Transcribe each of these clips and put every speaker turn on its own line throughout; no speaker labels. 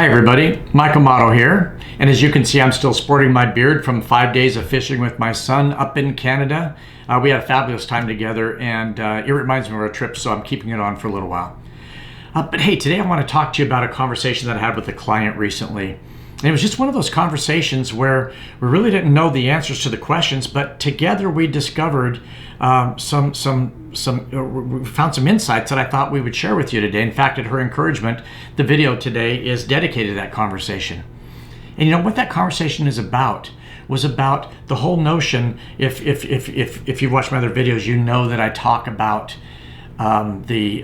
Hi everybody, Michael Motto here, and as you can see I'm still sporting my beard from 5 days of fishing with my son up in Canada. We had a fabulous time together and it reminds me of our trip, so I'm keeping it on for a little while. But hey, today I want to talk to you about a conversation that I had with a client recently. And it was just one of those conversations where we really didn't know the answers to the questions, but together we discovered we found some insights that I thought we would share with you today. In fact, at her encouragement, the video today is dedicated to that conversation. And you know what that conversation is about? Was about the whole notion. If you've watched my other videos, you know that I talk about the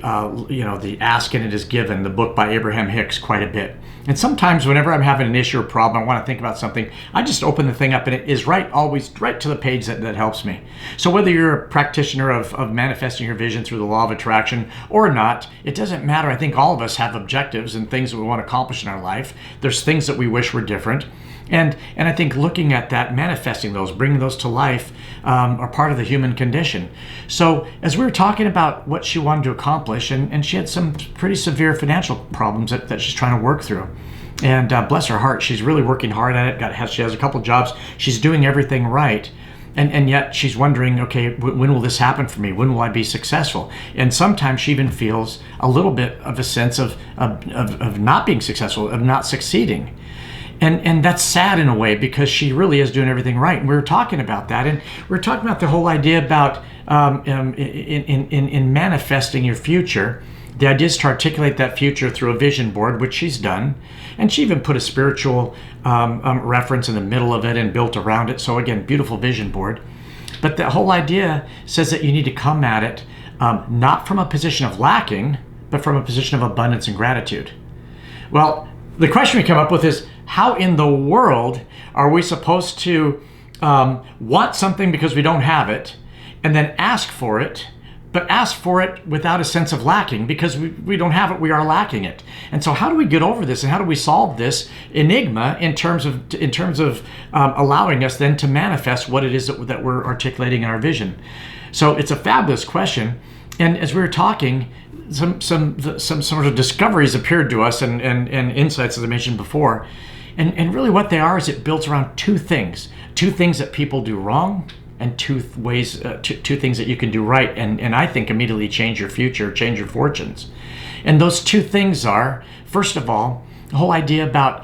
Ask and It Is Given, the book by Abraham Hicks, quite a bit. And sometimes whenever I'm having an issue or problem, I want to think about something, I just open the thing up and it is always right to the page that helps me. So whether you're a practitioner of manifesting your vision through the law of attraction or not, it doesn't matter. I think all of us have objectives and things that we want to accomplish in our life. There's things that we wish were different. And I think looking at that, manifesting those, bringing those to life are part of the human condition. So as we were talking about what she wanted to accomplish, and she had some pretty severe financial problems that she's trying to work through. And bless her heart, she's really working hard at it. She has a couple jobs. She's doing everything right. And yet she's wondering, okay, when will this happen for me? When will I be successful? And sometimes she even feels a little bit of a sense of not being successful, of not succeeding. And that's sad in a way because she really is doing everything right. And we were talking about that. And we were talking about the whole idea about in manifesting your future. The idea is to articulate that future through a vision board, which she's done. And she even put a spiritual reference in the middle of it and built around it. So again, beautiful vision board. But the whole idea says that you need to come at it not from a position of lacking, but from a position of abundance and gratitude. Well, the question we come up with is, how in the world are we supposed to want something because we don't have it, and then ask for it, but ask for it without a sense of lacking because we don't have it, we are lacking it. And so how do we get over this, and how do we solve this enigma in terms of allowing us then to manifest what it is that we're articulating in our vision? So it's a fabulous question. And as we were talking, some sort of discoveries appeared to us and insights, as I mentioned before. And really what they are is it builds around two things that people do wrong, and two things that you can do right, and I think immediately change your future, change your fortunes. And those two things are, first of all, the whole idea about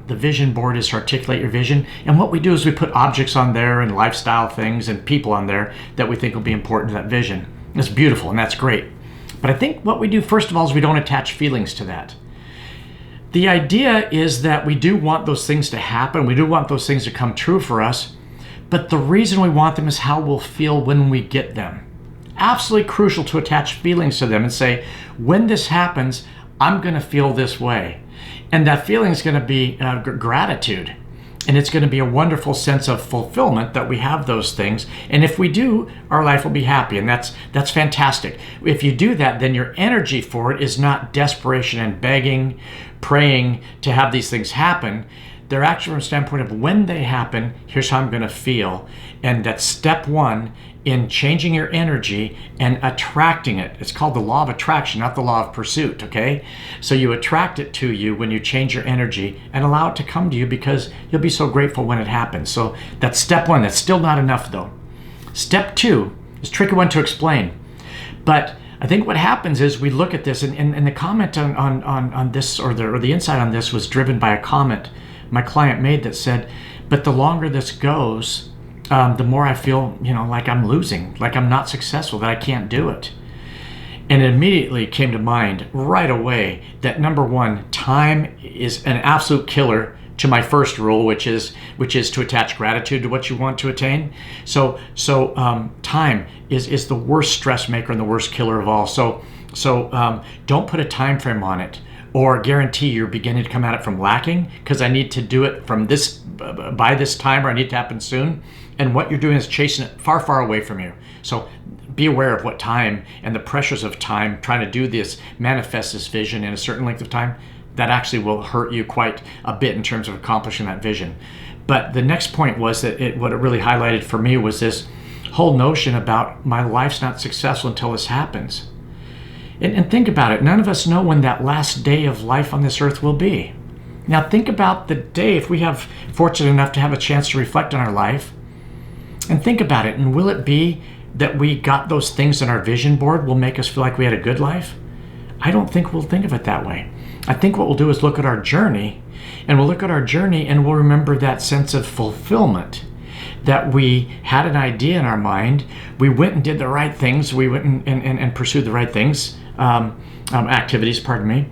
the vision board is to articulate your vision. And what we do is we put objects on there and lifestyle things and people on there that we think will be important to that vision. It's beautiful and that's great. But I think what we do first of all is we don't attach feelings to that. The idea is that we do want those things to happen. We do want those things to come true for us. But the reason we want them is how we'll feel when we get them. Absolutely crucial to attach feelings to them and say, when this happens, I'm going to feel this way. And that feeling is going to be gratitude. And it's going to be a wonderful sense of fulfillment that we have those things. And if we do, our life will be happy. And that's fantastic. If you do that, then your energy for it is not desperation and begging, praying to have these things happen. They're actually from a standpoint of when they happen, here's how I'm going to feel. And that's step one in changing your energy and attracting it. It's called the law of attraction, not the law of pursuit, okay? So you attract it to you when you change your energy and allow it to come to you because you'll be so grateful when it happens. So that's step one. That's still not enough though. Step two is a tricky one to explain. But I think what happens is we look at this and the comment on this or the insight on this was driven by a comment my client made that said, but the longer this goes, the more I feel, like I'm losing, like I'm not successful, that I can't do it. And it immediately came to mind right away that number one, time is an absolute killer to my first rule, which is to attach gratitude to what you want to attain. So time is the worst stress maker and the worst killer of all. So don't put a time frame on it, or guarantee you're beginning to come at it from lacking because I need to do it from this by this time, or I need it to happen soon. And what you're doing is chasing it far, far away from you. So be aware of what time and the pressures of time, trying to do this, manifest this vision in a certain length of time, that actually will hurt you quite a bit in terms of accomplishing that vision. But the next point was that what it really highlighted for me was this whole notion about my life's not successful until this happens. And think about it. None of us know when that last day of life on this earth will be. Now think about the day, if we have fortunate enough to have a chance to reflect on our life, and think about it. And will it be that we got those things on our vision board will make us feel like we had a good life? I don't think we'll think of it that way. I think what we'll do is look at our journey, and we'll look at our journey and we'll remember that sense of fulfillment, that we had an idea in our mind, we went and did the right things, we went and pursued the right things, activities, pardon me,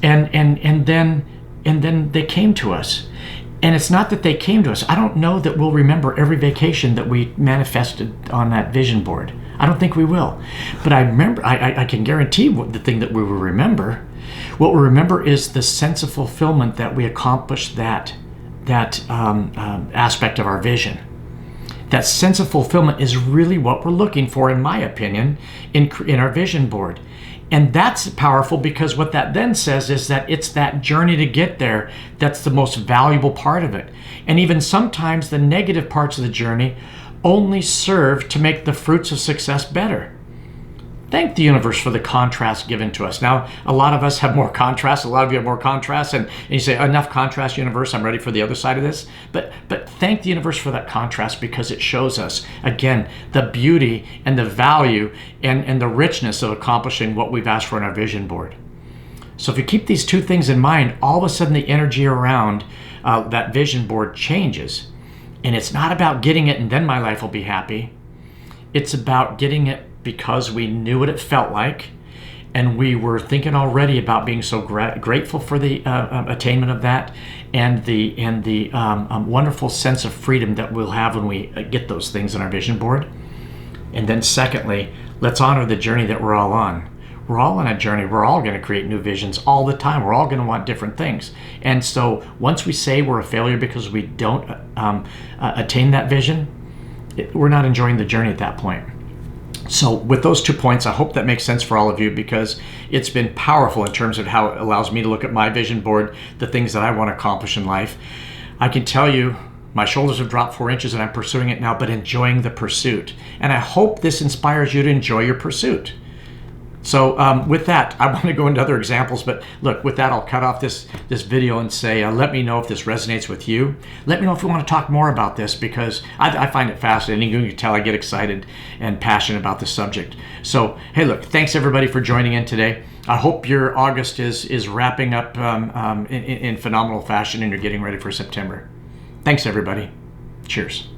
and then they came to us. And it's not that they came to us. I don't know that we'll remember every vacation that we manifested on that vision board. I don't think we will. But I remember, I can guarantee the thing that we will remember. What we remember is the sense of fulfillment that we accomplished that aspect of our vision. That sense of fulfillment is really what we're looking for, in my opinion, in our vision board. And that's powerful, because what that then says is that it's that journey to get there that's the most valuable part of it. And even sometimes the negative parts of the journey only serve to make the fruits of success better. Thank the universe for the contrast given to us. Now, a lot of us have more contrast. A lot of you have more contrast, and you say, enough contrast, universe, I'm ready for the other side of this. But thank the universe for that contrast, because it shows us, again, the beauty and the value and the richness of accomplishing what we've asked for in our vision board. So if you keep these two things in mind, all of a sudden the energy around that vision board changes. And it's not about getting it and then my life will be happy. It's about getting it because we knew what it felt like, and we were thinking already about being so grateful for the attainment of that, and the wonderful sense of freedom that we'll have when we get those things on our vision board. And then secondly, let's honor the journey that we're all on. We're all on a journey. We're all going to create new visions all the time. We're all going to want different things. And so once we say we're a failure because we don't attain that vision, we're not enjoying the journey at that point. So with those 2 points, I hope that makes sense for all of you, because it's been powerful in terms of how it allows me to look at my vision board, the things that I want to accomplish in life. I can tell you my shoulders have dropped 4 inches and I'm pursuing it now, but enjoying the pursuit. And I hope this inspires you to enjoy your pursuit. So with that, I want to go into other examples, but look, with that, I'll cut off this video and say, let me know if this resonates with you. Let me know if you want to talk more about this, because I find it fascinating. You can tell I get excited and passionate about this subject. So, hey, look, thanks everybody for joining in today. I hope your August is wrapping up in phenomenal fashion and you're getting ready for September. Thanks, everybody. Cheers.